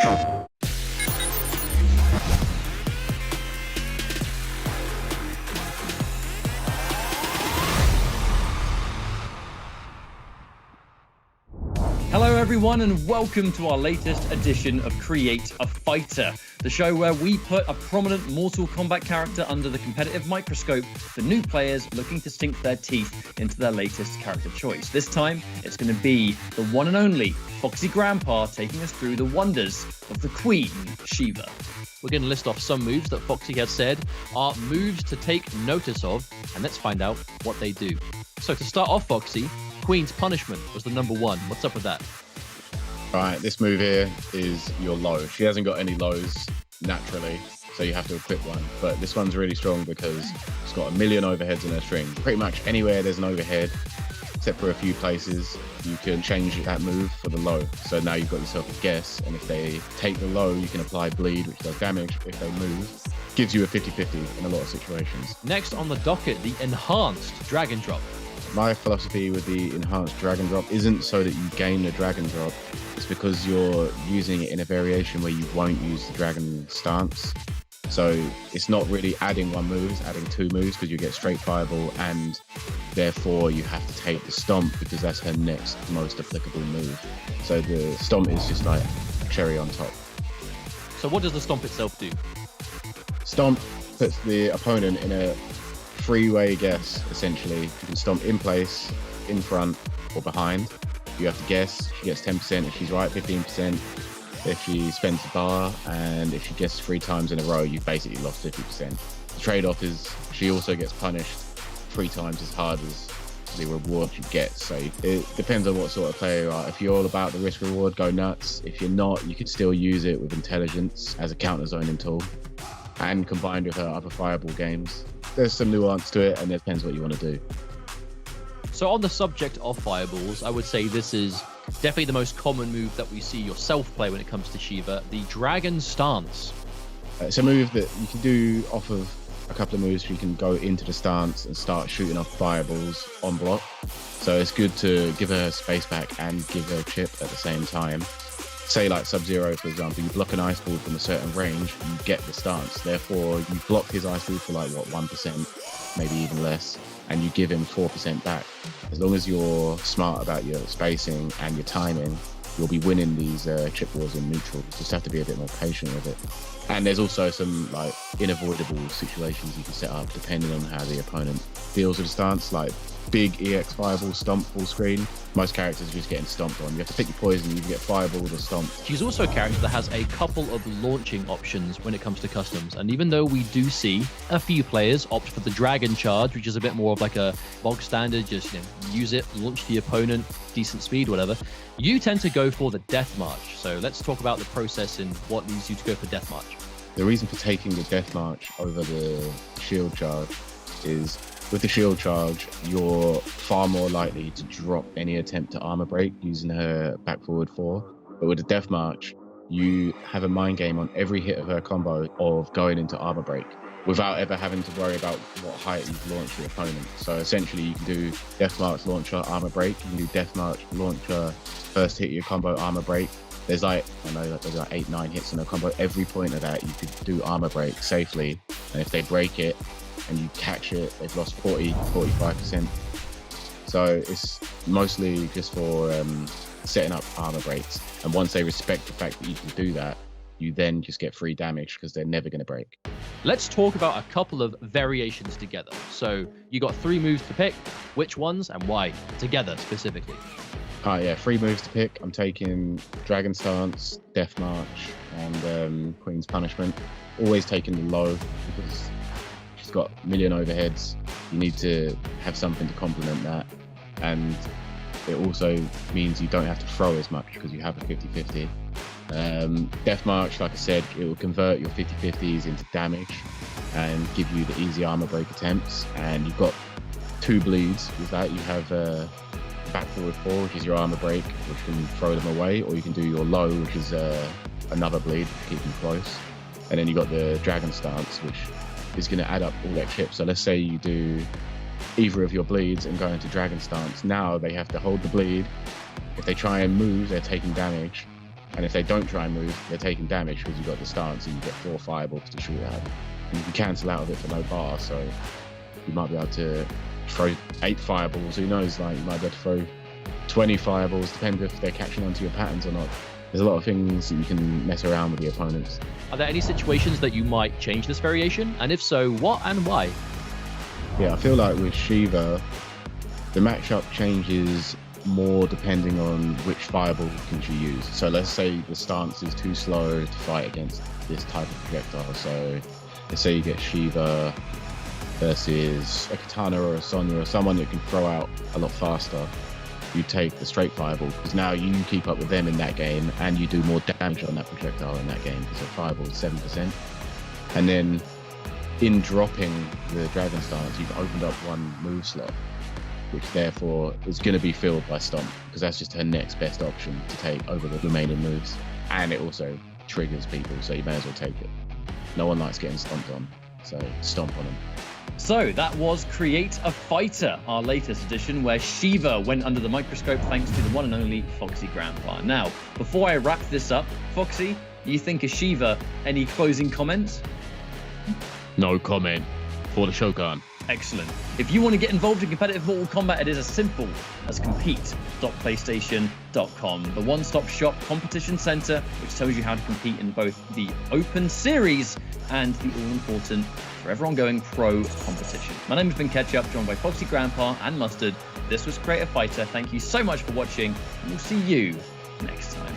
Hello everyone and welcome to our latest edition of Create a Fighter, the show where we put a prominent Mortal Kombat character under the competitive microscope for new players looking to sink their teeth into their latest character choice. This time, it's going to be the one and only Foxy Grandpa taking us through the wonders of the Queen, Sheeva. We're going to list off some moves that Foxy has said are moves to take notice of, and let's find out what they do. So to start off, Foxy, Queen's Punishment was the number one. What's up with that? All right, this move here is your low. She hasn't got any lows naturally, so you have to equip one. But this one's really strong because it's got a million overheads in her string. Pretty much anywhere there's an overhead, except for a few places, you can change that move for the low. So now you've got yourself a guess, and if they take the low, you can apply bleed, which does damage. If they move, gives you a 50-50 in a lot of situations. Next on the docket, the Enhanced Dragon Drop. My philosophy with the Enhanced Dragon Drop isn't so that you gain the Dragon Drop. It's because you're using it in a variation where you won't use the Dragon Stance. So it's not really adding one move, it's adding two moves because you get straight fireball, and therefore you have to take the Stomp because that's her next most applicable move. So the Stomp is just like cherry on top. So what does the Stomp itself do? Stomp puts the opponent in a three-way guess, essentially. You can stomp in place, in front, or behind. You have to guess. She gets 10% if she's right, 15% if she spends the bar, and if she guesses 3 times in a row, you've basically lost 50%. The trade-off is she also gets punished 3 times as hard as the reward you get. So it depends on what sort of player you are. If you're all about the risk-reward, go nuts. If you're not, you could still use it with intelligence as a counter-zoning tool, and combined with her other fireball games. There's some nuance to it, and it depends what you want to do. So on the subject of fireballs, I would say this is definitely the most common move that we see yourself play when it comes to Sheeva, the Dragon Stance. It's a move that you can do off of a couple of moves where you can go into the stance and start shooting off fireballs on block. So it's good to give her space back and give her chip at the same time. Say like Sub-Zero, for example, you block an ice ball from a certain range, you get the stance. Therefore, you block his ice ball for like, 1%, maybe even less, and you give him 4% back. As long as you're smart about your spacing and your timing, you'll be winning these chip wars in neutral. You just have to be a bit more patient with it. And there's also some like unavoidable situations you can set up depending on how the opponent deals with the stance, like big EX fireball stomp full screen. Most characters are just getting stomped on. You have to pick your poison, you can get fireball or stomp. She's also a character that has a couple of launching options when it comes to customs. And even though we do see a few players opt for the Dragon Charge, which is a bit more of like a bog standard, just use it, launch the opponent, decent speed, whatever, you tend to go for the Death March. So let's talk about the process and what leads you to go for Death March. The reason for taking the Death March over the Shield Charge is with the Shield Charge, you're far more likely to drop any attempt to armor break using her back forward 4. But with the Death March, you have a mind game on every hit of her combo of going into armor break without ever having to worry about what height you've launched your opponent. So essentially you can do Death March launcher armor break, you can do Death March launcher first hit your combo armor break. There's like, I know that there's like 8-9 hits in a combo. Every point of that you could do armor break safely, and if they break it and you catch it, they've lost 45%. So it's mostly just for setting up armor breaks. And once they respect the fact that you can do that, you then just get free damage because they're never going to break. Let's talk about a couple of variations together. So you got 3 moves to pick. Which ones and why? Together specifically. Yeah, 3 moves to pick. I'm taking Dragon Stance, Death March, and Queen's Punishment. Always taking the low because she's got a million overheads. You need to have something to complement that. And it also means you don't have to throw as much because you have a 50-50. Death March, like I said, it will convert your 50-50s into damage and give you the easy armor break attempts. And you've got 2 bleeds. With that, you have back forward 4, which is your armor break, which can throw them away, or you can do your low, which is another bleed to keep them close. And then you got the Dragon Stance, which is going to add up all that chip. So let's say you do either of your bleeds and go into Dragon Stance. Now they have to hold the bleed. If they try and move, they're taking damage. And if they don't try and move, they're taking damage because you've got the stance and you get 4 fireballs to shoot at. And you can cancel out of it for no bar, so you might be able to throw 8 fireballs. Who knows? Like, you might be able to throw 20 fireballs, depending if they're catching onto your patterns or not. There's a lot of things that you can mess around with the opponents. Are there any situations that you might change this variation? And if so, what and why? Yeah, I feel like with Shiva, the matchup changes more depending on which fireballs you use. So let's say the stance is too slow to fight against this type of projectile. So let's say you get Shiva versus a Katana or a Sonya or someone that can throw out a lot faster. You take the straight fireball because now you keep up with them in that game and you do more damage on that projectile in that game because the fireball is 7%. And then in dropping the Dragon Stance, you've opened up one move slot, which therefore is going to be filled by Stomp because that's just her next best option to take over the remaining moves. And it also triggers people, so you may as well take it. No one likes getting stomped on, so stomp on them. So that was Create a Fighter, our latest edition, where Shiva went under the microscope thanks to the one and only Foxy Grandpa. Now, before I wrap this up, Foxy, you think of Shiva, any closing comments? No comment for the Shogun. Excellent. If you want to get involved in competitive Mortal Kombat, it is as simple as compete.playstation.com, the one-stop shop competition center, which tells you how to compete in both the Open Series and the all-important, forever ongoing Pro competition. My name has been Ketchup, joined by Foxy Grandpa and Mustard. This was Create a Fighter. Thank you so much for watching, and we'll see you next time.